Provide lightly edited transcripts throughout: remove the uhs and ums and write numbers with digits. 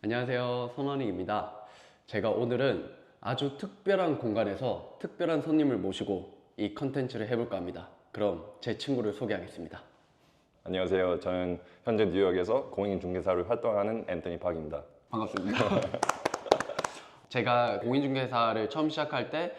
안녕하세요, 손원익입니다. 제가 오늘은 아주 특별한 공간에서 특별한 손님을 모시고 이 컨텐츠를 해볼까 합니다. 그럼 제 친구를 소개하겠습니다. 안녕하세요. 저는 현재 뉴욕에서 공인중개사로 활동하는 앤서니 박입니다. 반갑습니다. 제가 공인중개사를 처음 시작할 때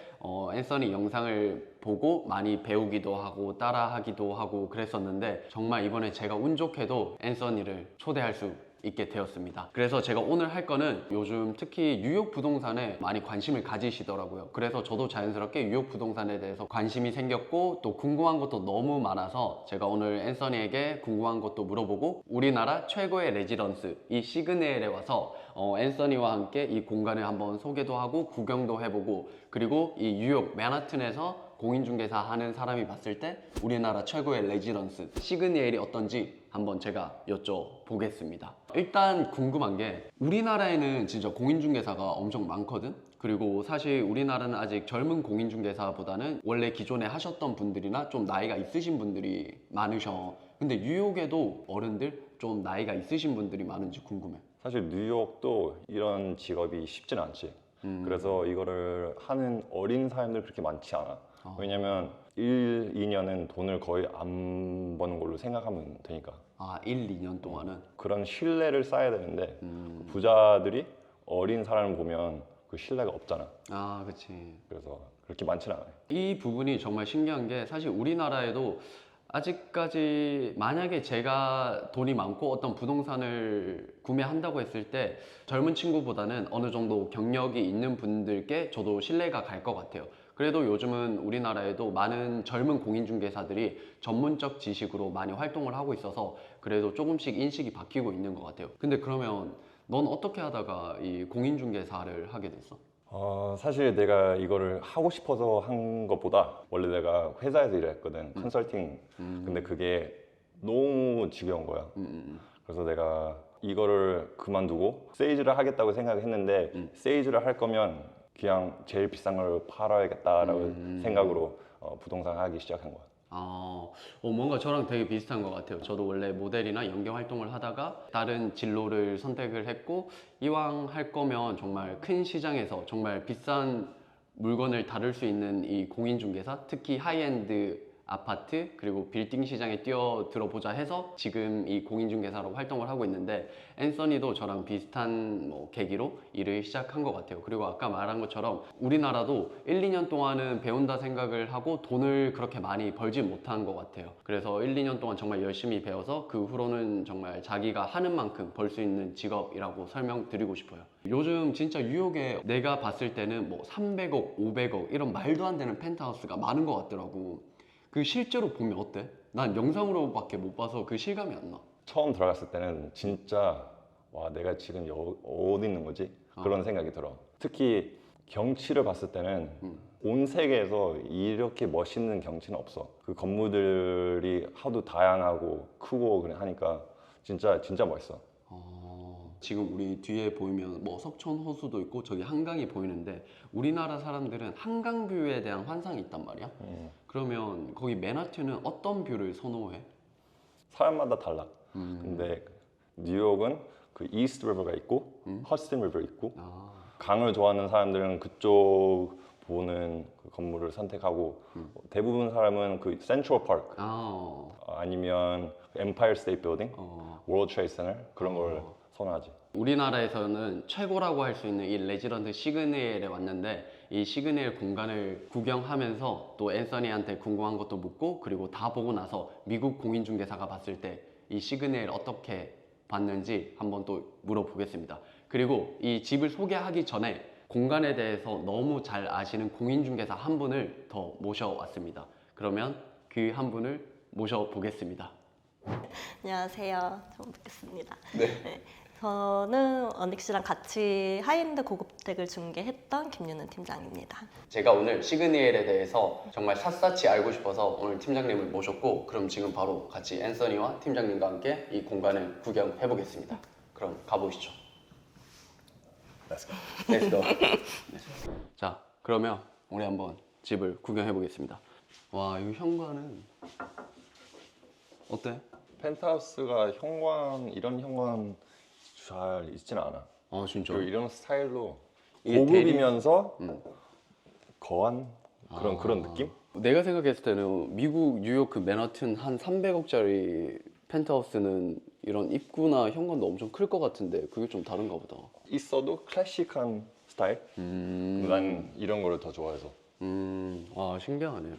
앤서니 영상을 보고 많이 배우기도 하고 따라하기도 하고 그랬었는데, 정말 이번에 제가 운 좋게도 앤서니를 초대할 수 있게 되었습니다. 그래서 제가 오늘 할 거는, 요즘 특히 뉴욕 부동산에 많이 관심을 가지시더라고요. 그래서 저도 자연스럽게 뉴욕 부동산에 대해서 관심이 생겼고, 또 궁금한 것도 너무 많아서 제가 오늘 앤서니에게 궁금한 것도 물어보고, 우리나라 최고의 레지던스 이 시그네일에 와서 앤서니와 함께 이 공간을 한번 소개도 하고 구경도 해보고, 그리고 이 뉴욕 맨하튼에서 공인중개사 하는 사람이 봤을 때 우리나라 최고의 레지던스 시그니엘이 어떤지 한번 제가 여쭤보겠습니다. 일단 궁금한 게, 우리나라에는 진짜 공인중개사가 엄청 많거든? 그리고 사실 우리나라는 아직 젊은 공인중개사보다는 원래 기존에 하셨던 분들이나 좀 나이가 있으신 분들이 많으셔. 근데 뉴욕에도 어른들 좀 나이가 있으신 분들이 많은지 궁금해. 사실 뉴욕도 이런 직업이 쉽진 않지. 그래서 이거를 하는 어린 사람들 그렇게 많지 않아. 왜냐면 1, 2년은 돈을 거의 안 버는 걸로 생각하면 되니까. 1, 2년 동안은? 그런 신뢰를 쌓아야 되는데 부자들이 어린 사람을 보면 그 신뢰가 없잖아. 그치. 그래서 그렇게 많지는 않아요. 이 부분이 정말 신기한 게, 사실 우리나라에도 아직까지 만약에 제가 돈이 많고 어떤 부동산을 구매한다고 했을 때 젊은 친구보다는 어느 정도 경력이 있는 분들께 저도 신뢰가 갈 것 같아요. 그래도 요즘은 우리나라에도 많은 젊은 공인중개사들이 전문적 지식으로 많이 활동을 하고 있어서 그래도 조금씩 인식이 바뀌고 있는 것 같아요. 근데 그러면 넌 어떻게 하다가 이 공인중개사를 하게 됐어? 사실 내가 이거를 하고 싶어서 한 것보다 원래 내가 회사에서 일했거든. 컨설팅. 근데 그게 너무 지겨운 거야. 그래서 내가 이거를 그만두고 세일즈를 하겠다고 생각을 했는데 세일즈를 할 거면 그냥 제일 비싼 걸 팔아야겠다라고 생각으로 부동산 하기 시작한 거야. 뭔가 저랑 되게 비슷한 것 같아요. 저도 원래 모델이나 연기 활동을 하다가 다른 진로를 선택을 했고, 이왕 할 거면 정말 큰 시장에서 정말 비싼 물건을 다룰 수 있는 이 공인중개사, 특히 하이엔드 아파트 그리고 빌딩 시장에 뛰어들어 보자 해서 지금 이 공인중개사로 활동을 하고 있는데, 앤서니도 저랑 비슷한 계기로 일을 시작한 것 같아요. 그리고 아까 말한 것처럼 우리나라도 1, 2년 동안은 배운다 생각을 하고 돈을 그렇게 많이 벌지 못한 것 같아요. 그래서 1, 2년 동안 정말 열심히 배워서 그 후로는 정말 자기가 하는 만큼 벌 수 있는 직업이라고 설명드리고 싶어요. 요즘 진짜 뉴욕에 내가 봤을 때는 300억, 500억 이런 말도 안 되는 펜트하우스가 많은 것 같더라고. 그 실제로 보면 어때? 난 영상으로밖에 못 봐서 그 실감이 안 나. 처음 들어갔을 때는 진짜 와, 내가 지금 어디 있는 거지? 그런 생각이 들어. 특히 경치를 봤을 때는 온 세계에서 이렇게 멋있는 경치는 없어. 그 건물들이 하도 다양하고 크고 그래 하니까 진짜 멋있어. 지금 우리 뒤에 보이면 석천 호수도 있고 저기 한강이 보이는데, 우리나라 사람들은 한강뷰에 대한 환상이 있단 말이야. 그러면 거기 맨하튼은 어떤 뷰를 선호해? 사람마다 달라. 근데 뉴욕은 그 이스트 리버가 있고 허드슨 리버 있고, 강을 좋아하는 사람들은 그쪽 보는 그 건물을 선택하고, 대부분 사람은 그 센트럴 파크 아니면 엠파이어 스테이트 빌딩, 월드 트레이드 센터 그런 걸 선호하지. 우리나라에서는 최고라고 할 수 있는 이 레지던트 시그네일에 왔는데, 이 시그네일 공간을 구경하면서 또 앤서니한테 궁금한 것도 묻고, 그리고 다 보고 나서 미국 공인중개사가 봤을 때 이 시그네일 어떻게 봤는지 한번 또 물어보겠습니다. 그리고 이 집을 소개하기 전에 공간에 대해서 너무 잘 아시는 공인중개사 한 분을 더 모셔왔습니다. 그러면 그 한 분을 모셔보겠습니다. 안녕하세요. 처음 뵙겠습니다. 네. 저는 언닉 씨랑 같이 하이엔드 고급택을 중개했던 김윤은 팀장입니다. 제가 오늘 시그니엘에 대해서 정말 샅샅이 알고 싶어서 오늘 팀장님을 모셨고, 그럼 지금 바로 같이 앤서니와 팀장님과 함께 이 공간을 구경해 보겠습니다. 그럼 가보시죠. Let's go. Let's go. 자, 그러면 우리 한번 집을 구경해 보겠습니다. 와, 이 현관은 어때? 펜트하우스가 현관 이런 현관 잘 있지는 않아. 아 진짜? 그리고 이런 스타일로 이게 고급이면서 거한 그런 느낌? 내가 생각했을 때는 미국 뉴욕 그 맨하튼 한 300억짜리 펜트하우스는 이런 입구나 현관도 엄청 클 것 같은데 그게 좀 다른가 보다. 있어도 클래식한 스타일? 난 이런 거를 더 좋아해서. 와 신기하네요.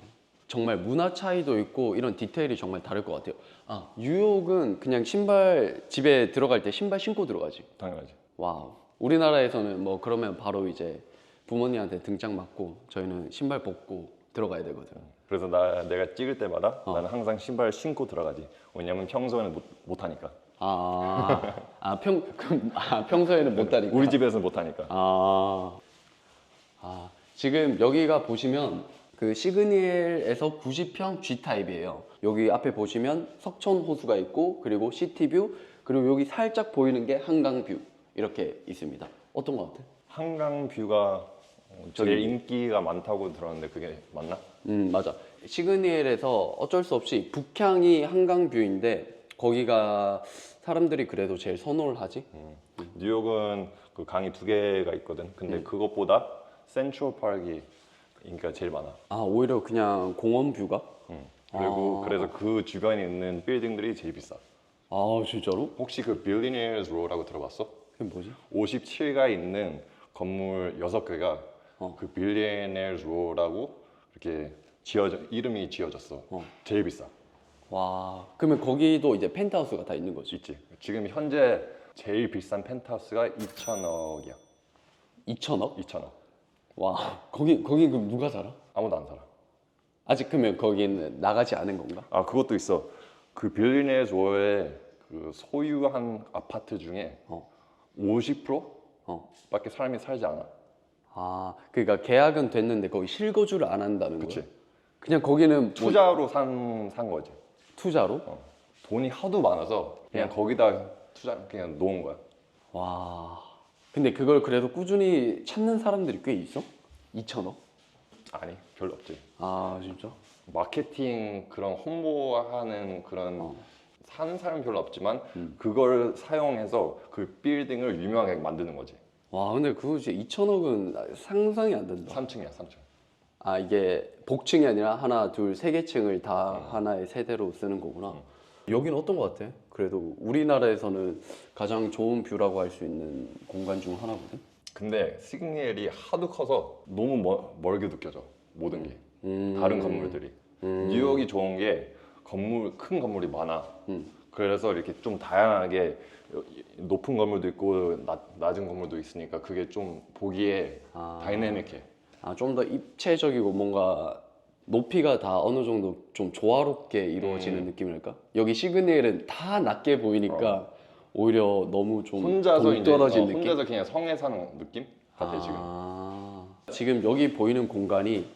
정말 문화 차이도 있고 이런 디테일이 정말 다를 것 같아요. 아 뉴욕은 그냥 신발 집에 들어갈 때 신발 신고 들어가지. 당연하지. 와우. 우리나라에서는 뭐 그러면 바로 이제 부모님한테 등짝 맞고 저희는 신발 벗고 들어가야 되거든. 그래서 내가 찍을 때마다 나는 항상 신발 신고 들어가지. 왜냐면 평소에는 못하니까. 평소에는 못 다니까. 우리 집에서는 못하니까. 지금 여기가 보시면 그 시그니엘에서 90평 G타입이에요. 여기 앞에 보시면 석촌 호수가 있고 그리고 시티뷰 그리고 여기 살짝 보이는 게 한강뷰 이렇게 있습니다. 어떤 것 같아? 한강 뷰가 제일 저기- 인기가 많다고 들었는데 그게 맞나? 맞아. 시그니엘에서 어쩔 수 없이 북향이 한강뷰인데 거기가 사람들이 그래도 제일 선호를 하지. 뉴욕은 그 강이 2개가 있거든. 근데 그것보다 센트럴 파크이 인기가 제일 많아. 오히려 그냥 공원 뷰가? 그리고 그래서 그 주변에 있는 빌딩들이 제일 비싸. 진짜로? 혹시 그 빌리니어스 로우라고 들어봤어? 그게 뭐지? 57가 있는 건물 6개가 그 빌리니어스 로우라고 이렇게 이름이 지어졌어. 제일 비싸. 와, 그러면 거기도 이제 펜트하우스가 다 있는 거지? 있지. 지금 현재 제일 비싼 펜트하우스가 2천억이야. 2천억? 2천억. 와, 거기 그럼 누가 살아? 아무도 안 살아. 아직 그러면 거기는 나가지 않은 건가? 그것도 있어. 그 빌리니어스 로우에 그 소유한 아파트 중에 50% 밖에 사람이 살지 않아. 그러니까 계약은 됐는데 거기 실거주를 안 한다는 거야? 그치. 그냥 거기는 뭐 투자로 산 거지. 투자로? 돈이 하도 많아서 그냥 거기다 그냥 놓은 거야. 와, 근데 그걸 그래도 꾸준히 찾는 사람들이 꽤 있어? 2천억? 아니, 별로 없지. 진짜? 마케팅 그런 홍보하는 그런 사는 사람이 별로 없지만 그걸 사용해서 그 빌딩을 유명하게 만드는 거지. 와, 근데 그거 진짜 2천억은 상상이 안 된다. 3층이야, 3층. 이게 복층이 아니라 하나, 둘, 세 개 층을 다 하나의 세대로 쓰는 거구나. 여기는 어떤 것 같아? 그래도 우리나라에서는 가장 좋은 뷰라고 할 수 있는 공간 중 하나거든? 근데 시그니엘이 하도 커서 너무 멀게 느껴져, 모든 게. 다른 건물들이. 뉴욕이 좋은 게 큰 건물이 많아. 그래서 이렇게 좀 다양하게 높은 건물도 있고 낮은 건물도 있으니까 그게 좀 보기에 다이내믹해. 좀 더 입체적이고 뭔가 높이가 다 어느 정도 좀 조화롭게 이루어지는 느낌일까? 여기 시그니엘은 다 낮게 보이니까 오히려 너무 좀 혼자서 이제 동떨어진 느낌? 혼자서 그냥 성에 사는 느낌 같아 지금. 지금 여기 보이는 공간이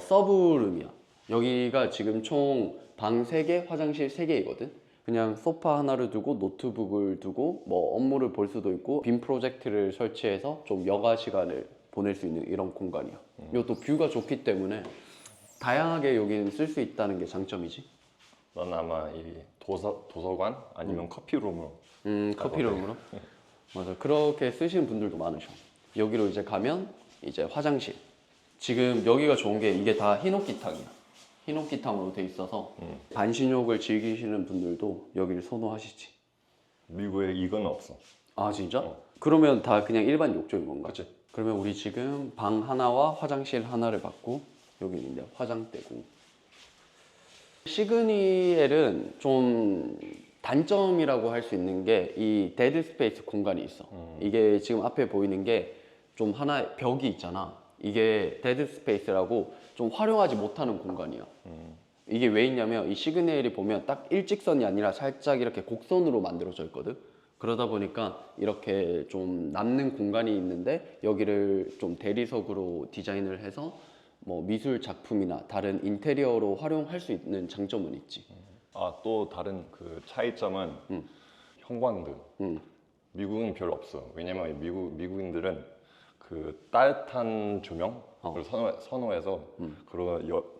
서브룸이야. 여기가 지금 총 방 3개, 화장실 3개이거든. 그냥 소파 하나를 두고 노트북을 두고 뭐 업무를 볼 수도 있고 빔 프로젝트를 설치해서 좀 여가 시간을 보낼 수 있는 이런 공간이야. 이것도 뷰가 좋기 때문에 다양하게 여기는 쓸 수 있다는 게 장점이지. 넌 아마 이 도서관 아니면 커피룸으로. 커피룸으로? 맞아. 그렇게 쓰시는 분들도 많으셔. 여기로 이제 가면 이제 화장실. 지금 여기가 좋은 게 이게 다 히노키탕이야. 히노키탕으로 돼 있어서 반신욕을 즐기시는 분들도 여기를 선호하시지. 미국에 이건 없어. 진짜? 그러면 다 그냥 일반 욕조인 건가? 그치. 그러면 우리 지금 방 하나와 화장실 하나를 받고 여기는 이제 화장대고. 시그니엘은 좀 단점이라고 할 수 있는 게 이 데드 스페이스 공간이 있어. 이게 지금 앞에 보이는 게 좀 하나의 벽이 있잖아. 이게 데드 스페이스라고 좀 활용하지 못하는 공간이야. 이게 왜 있냐면 이 시그니엘이 보면 딱 일직선이 아니라 살짝 이렇게 곡선으로 만들어져 있거든. 그러다 보니까 이렇게 좀 남는 공간이 있는데 여기를 좀 대리석으로 디자인을 해서 뭐 미술 작품이나 다른 인테리어로 활용할 수 있는 장점은 있지. 또 다른 그 차이점은 형광등. 미국은 별로 없어. 왜냐면 미국인들은 그 따뜻한 조명을 선호해서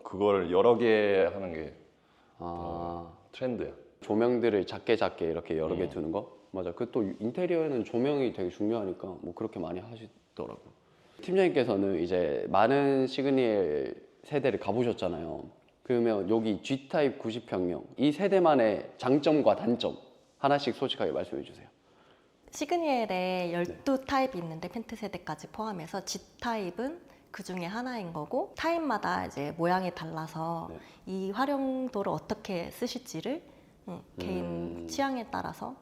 그걸 여러 개 하는 게 트렌드야. 조명들을 작게 이렇게 여러 개 두는 거. 맞아. 그 또 인테리어에는 조명이 되게 중요하니까 뭐 그렇게 많이 하시더라고. 팀장님께서는 이제 많은 시그니엘 세대를 가보셨잖아요. 그러면 여기 G 타입 90평형 이 세대만의 장점과 단점 하나씩 솔직하게 말씀해 주세요. 시그니엘에 12타입이 있는데 펜트 세대까지 포함해서 G 타입은 그 중에 하나인 거고 타입마다 이제 모양이 달라서 네. 이 활용도를 어떻게 쓰실지를 개인 취향에 따라서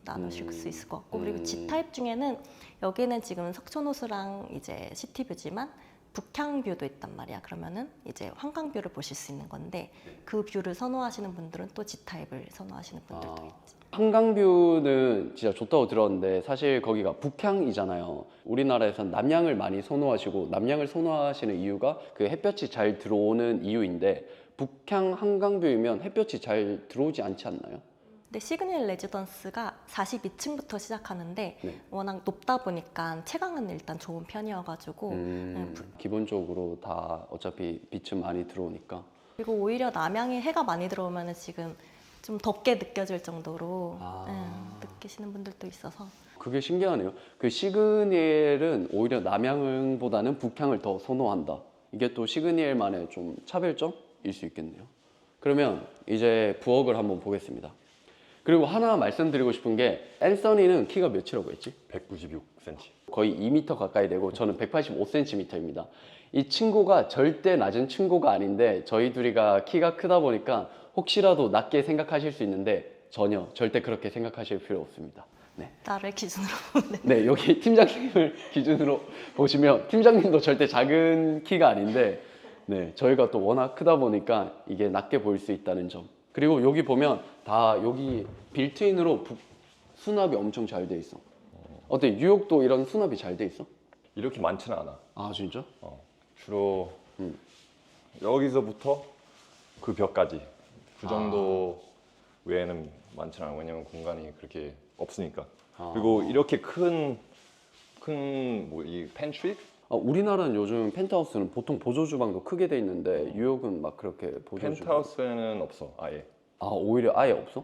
나누실 수 있을 것 같고 그리고 G 타입 중에는 여기는 지금 석촌호수랑 이제 시티뷰지만 북향뷰도 있단 말이야. 그러면은 이제 한강뷰를 보실 수 있는 건데 그 뷰를 선호하시는 분들은 또 G 타입을 선호하시는 분들도 있지. 한강뷰는 진짜 좋다고 들었는데 사실 거기가 북향이잖아요. 우리나라에선 남향을 많이 선호하시고 남향을 선호하시는 이유가 그 햇볕이 잘 들어오는 이유인데 북향 한강뷰이면 햇볕이 잘 들어오지 않지 않나요? 근데 시그니엘 레지던스가 42층부터 시작하는데 네. 워낙 높다 보니까 채광은 일단 좋은 편이어가지고 기본적으로 다 어차피 빛은 많이 들어오니까. 그리고 오히려 남향에 해가 많이 들어오면 지금 좀 덥게 느껴질 정도로 느끼시는 분들도 있어서 그게 신기하네요. 그 시그니엘은 오히려 남향보다는 북향을 더 선호한다. 이게 또 시그니엘만의 좀 차별점일 수 있겠네요. 그러면 이제 부엌을 한번 보겠습니다. 그리고 하나 말씀드리고 싶은 게 앤서니는 키가 몇이라고 했지? 196cm. 거의 2m 가까이 되고 저는 185cm입니다. 이 친구가 절대 낮은 친구가 아닌데 저희 둘이가 키가 크다 보니까 혹시라도 낮게 생각하실 수 있는데 전혀 절대 그렇게 생각하실 필요 없습니다. 네. 나를 기준으로 보는 네, 여기 팀장님을 기준으로 보시면 팀장님도 절대 작은 키가 아닌데 네, 저희가 또 워낙 크다 보니까 이게 낮게 보일 수 있다는 점. 그리고 여기 보면 다 여기 빌트인으로 수납이 엄청 잘 돼 있어. 어때? 뉴욕도 이런 수납이 잘 돼 있어? 이렇게 많지는 않아. 아 진짜? 주로 여기서부터 그 벽까지 그 정도 외에는 많지는 않아. 왜냐면 공간이 그렇게 없으니까. 그리고 이렇게 큰 뭐 이 팬트리? 우리나라는 요즘 펜트하우스는 보통 보조 주방도 크게 돼 있는데 뉴욕은 막 그렇게 보조 주방. 펜트하우스에는 없어 아예. 아 오히려 아예 없어?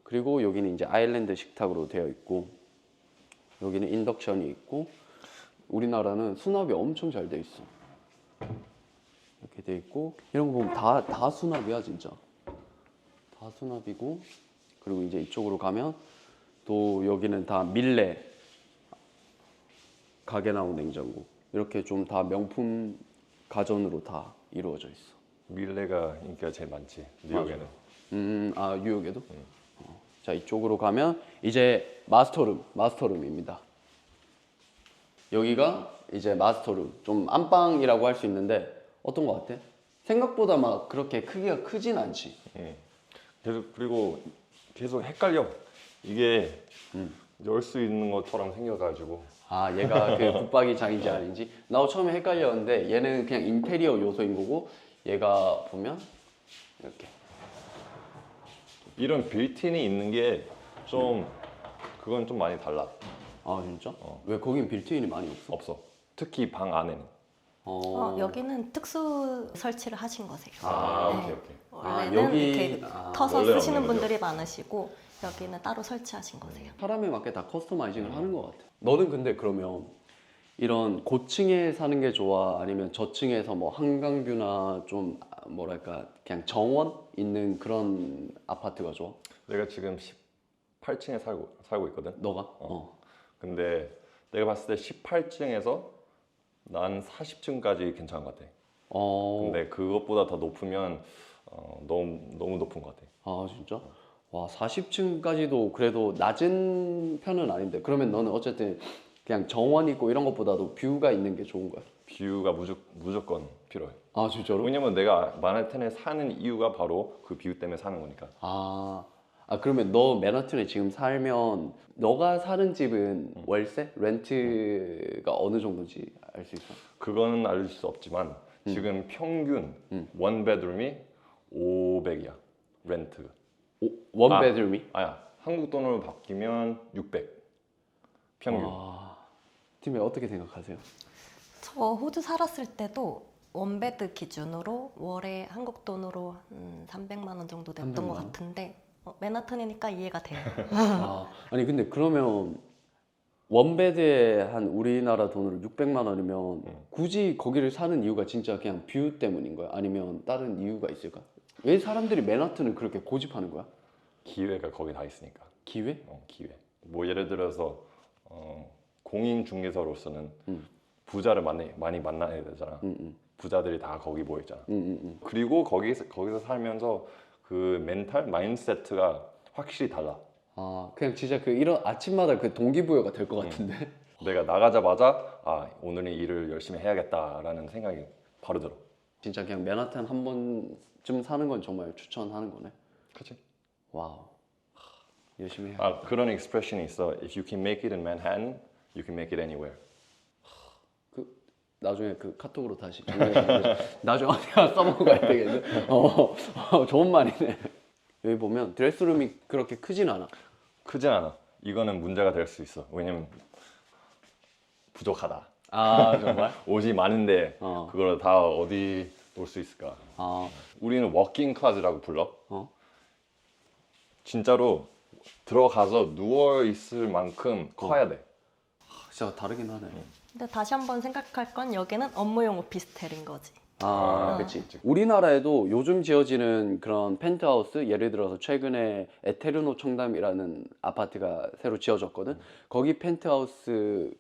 그리고 여기는 이제 아일랜드 식탁으로 되어 있고 여기는 인덕션이 있고 우리나라는 수납이 엄청 잘 돼 있어. 이렇게 돼 있고 이런 거 보면 다 수납이야 진짜. 다 수납이고 그리고 이제 이쪽으로 가면 또 여기는 다 밀레 가게 나온 냉장고 이렇게 좀 다 명품 가전으로 다 이루어져 있어. 밀레가 인기가 제일 많지 뉴욕에는. 뉴욕에도? 자 이쪽으로 가면 이제 마스터룸입니다. 여기가 이제 마스터룸 좀 안방이라고 할 수 있는데 어떤 거 같아? 생각보다 막 그렇게 크기가 크진 않지. 그리고 계속 헷갈려. 이게 열 수 있는 것처럼 생겨가지고. 아 얘가 그 붙박이장인지 아닌지 나도 처음에 헷갈렸는데 얘는 그냥 인테리어 요소인 거고 얘가 보면 이렇게 이런 빌트인이 있는 게 좀 그건 좀 많이 달라. 아 진짜? 왜 거긴 빌트인이 많이 없어? 없어. 특히 방 안에는. 여기는 특수 설치를 하신 거세요. 오케이. 원래는 여기- 이렇게 터서 원래 쓰시는 없는 거죠. 분들이 많으시고 여기는 따로 설치하신 거세요. 사람에 맞게 다 커스터마이징을 하는 것 같아. 너는 근데 그러면 이런 고층에 사는 게 좋아? 아니면 저층에서 뭐 한강뷰나 좀 뭐랄까 그냥 정원 있는 그런 아파트가 좋아? 내가 지금 18층에 살고 있거든. 너가? 근데 내가 봤을 때 18층에서 난 40층까지 괜찮은 것 같아. 근데 그것보다 더 높으면 너무 높은 것 같아. 아 진짜? 와 40층까지도 그래도 낮은 편은 아닌데 그러면 너는 어쨌든 그냥 정원 있고 이런 것보다도 뷰가 있는 게 좋은 거야? 뷰가 무조건 필요해. 아 진짜로? 왜냐면 내가 마한해튼에 사는 이유가 바로 그 뷰 때문에 사는 거니까. 그러면 너 맨하튼에 지금 살면 너가 사는 집은 월세? 렌트가 어느 정도인지 알 수 있어? 그거는 알릴 수 없지만 지금 평균 원 베드룸이 500이야 렌트. 원 베드룸이? 한국 돈으로 바뀌면 600 평균. 팀에 어떻게 생각하세요? 저 호주 살았을 때도 원베드 기준으로 월에 한국 돈으로 300만 원 정도 냈던 300만 것 원? 같은데 맨하탄이니까 이해가 돼요. 아니 근데 그러면 원베드에 한 우리나라 돈으로 600만 원이면 굳이 거기를 사는 이유가 진짜 그냥 뷰 때문인 거야? 아니면 다른 이유가 있을까? 왜 사람들이 맨하튼을 그렇게 고집하는 거야? 기회가 거기 다 있으니까. 기회? 기회. 뭐 예를 들어서 공인중개사로서는 음. 부자를 많이 만나야 되잖아. 부자들이 다 거기 모여 있잖아. 그리고 거기서 살면서 그 멘탈 마인드세트가 확실히 달라. 아 그냥 진짜 그 이런 아침마다 그 동기부여가 될 것 같은데. 내가 나가자마자 오늘은 일을 열심히 해야겠다라는 생각이 바로 들어. 진짜 그냥 맨하튼 한 번쯤 사는 건 정말 추천하는 거네. 그렇지? 와우. 열심히 해. 그런 expression이 있어. If you can make it in Manhattan, you can make it anywhere. 나중에 그 카톡으로 다시 나중에 어디가 써먹어야 되겠네. 좋은 말이네. 여기 보면 드레스룸이 그렇게 크진 않아. 크진 않아. 이거는 문제가 될 수 있어. 왜냐면 부족하다. 아 정말? 옷이 많은데 그걸 다 어디 놓을 수 있을까? 우리는 워킹 클로젯이라고 불러. 진짜로 들어가서 누워 있을 만큼 커야 돼. 진짜 다르긴 하네. 근데 다시 한번 생각할 건 여기는 업무용 오피스텔인 거지. 그치. 우리나라에도 요즘 지어지는 그런 펜트하우스, 예를 들어서 최근에 에테르노 청담이라는 아파트가 새로 지어졌거든. 거기 펜트하우스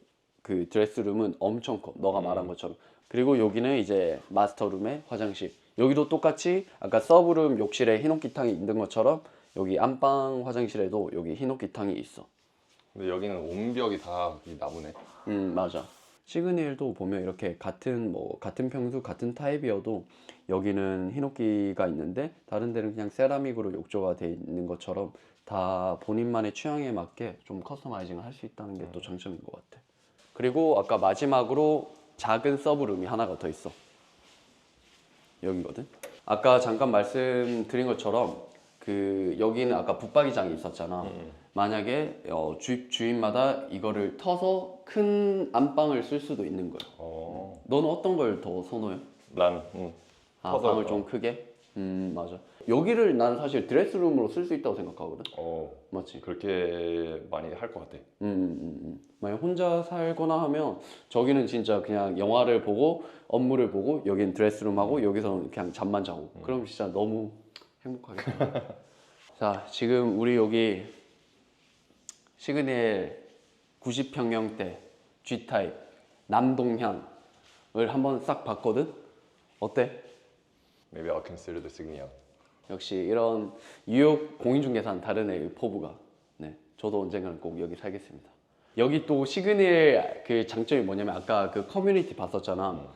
그 드레스룸은 엄청 커. 너가 말한 것처럼. 그리고 여기는 이제 마스터룸에 화장실. 여기도 똑같이 아까 서브룸 욕실에 흰옥기탕이 있는 것처럼 여기 안방 화장실에도 여기 흰옥기탕이 있어. 근데 여기는 온 벽이 다 나무네. 맞아. 시그니엘도 보면 이렇게 같은 평수 같은 타입이어도 여기는 흰옥기가 있는데 다른 데는 그냥 세라믹으로 욕조가 돼 있는 것처럼 다 본인만의 취향에 맞게 좀 커스터마이징을 할 수 있다는 게 또 장점인 것 같아. 그리고 아까 마지막으로 작은 서브룸이 하나가 더 있어. 여기거든. 아까 잠깐 말씀드린 것처럼 그 여기는 아까 붙박이장이 있었잖아. 만약에 주인마다 이거를 터서 큰 안방을 쓸 수도 있는 거야. 너는 어떤 걸 더 선호해? 난 방을 좀 크게? 맞아. 여기를 난 사실 드레스룸으로 쓸 수 있다고 생각하거든. 맞지? 그렇게 많이 할 것 같아. 만약 혼자 살거나 하면 저기는 진짜 그냥 영화를 보고 업무를 보고 여기는 드레스룸하고 여기서는 그냥 잠만 자고 그럼 진짜 너무 행복하겠다. 자, 지금 우리 여기 시그니엘 90평형대 G타입 남동향을 한번 싹 봤거든? 어때? Maybe I'll consider the Signia. 역시 이런 뉴욕 공인중개사는 다르네, 포부가. 네, 저도 언젠가는 꼭 여기 살겠습니다. 여기 또 시그니엘 그 장점이 뭐냐면 아까 그 커뮤니티 봤었잖아.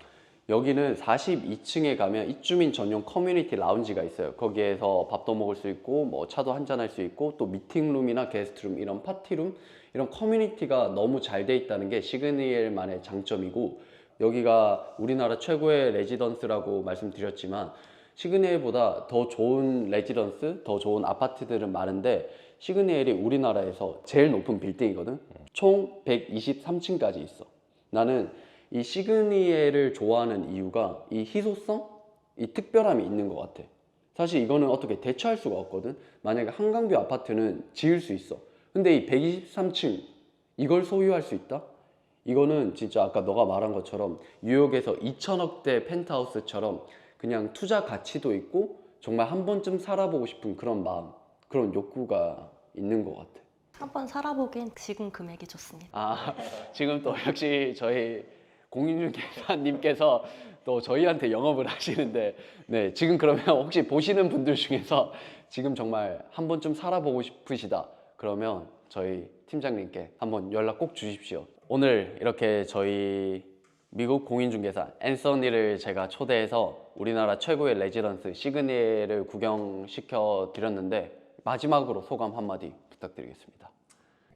여기는 42층에 가면 입주민 전용 커뮤니티 라운지가 있어요. 거기에서 밥도 먹을 수 있고 뭐 차도 한잔 할 수 있고 또 미팅룸이나 게스트룸 이런 파티룸 이런 커뮤니티가 너무 잘 돼 있다는 게 시그니엘만의 장점이고 여기가 우리나라 최고의 레지던스라고 말씀드렸지만 시그니엘보다 더 좋은 레지던스, 더 좋은 아파트들은 많은데 시그니엘이 우리나라에서 제일 높은 빌딩이거든. 총 123층까지 있어. 나는 이 시그니엘을 좋아하는 이유가 이 희소성, 이 특별함이 있는 것 같아. 사실 이거는 어떻게 대처할 수가 없거든. 만약에 한강뷰 아파트는 지을 수 있어. 근데 이 123층 이걸 소유할 수 있다? 이거는 진짜 아까 너가 말한 것처럼 뉴욕에서 2천억대 펜트하우스처럼 그냥 투자 가치도 있고 정말 한 번쯤 살아보고 싶은 그런 마음, 그런 욕구가 있는 것 같아. 한번 살아보기엔 지금 금액이 좋습니다. 지금 또 역시 저희 공인중개사님께서 또 저희한테 영업을 하시는데 네, 지금 그러면 혹시 보시는 분들 중에서 지금 정말 한 번쯤 살아보고 싶으시다 그러면 저희 팀장님께 한번 연락 꼭 주십시오. 오늘 이렇게 저희 미국 공인중개사 앤서니를 제가 초대해서 우리나라 최고의 레지던스 시그니엘을 구경시켜 드렸는데 마지막으로 소감 한마디 부탁드리겠습니다.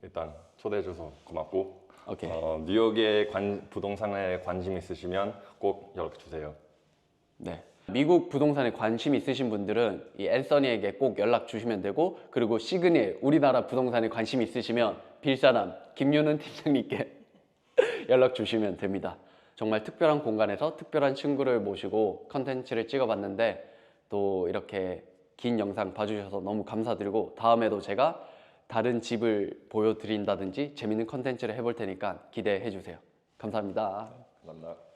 일단 초대해줘서 고맙고 오케이. 뉴욕의 부동산에 관심 있으시면 꼭 연락 주세요. 네. 미국 부동산에 관심 있으신 분들은 이 앤서니에게 꼭 연락 주시면 되고 그리고 시그니엘 우리나라 부동산에 관심 있으시면 빌사람 김윤은 팀장님께 연락 주시면 됩니다. 정말 특별한 공간에서 특별한 친구를 모시고 컨텐츠를 찍어봤는데 또 이렇게 긴 영상 봐주셔서 너무 감사드리고 다음에도 제가 다른 집을 보여드린다든지 재밌는 컨텐츠를 해볼 테니까 기대해 주세요. 감사합니다. 감사합니다.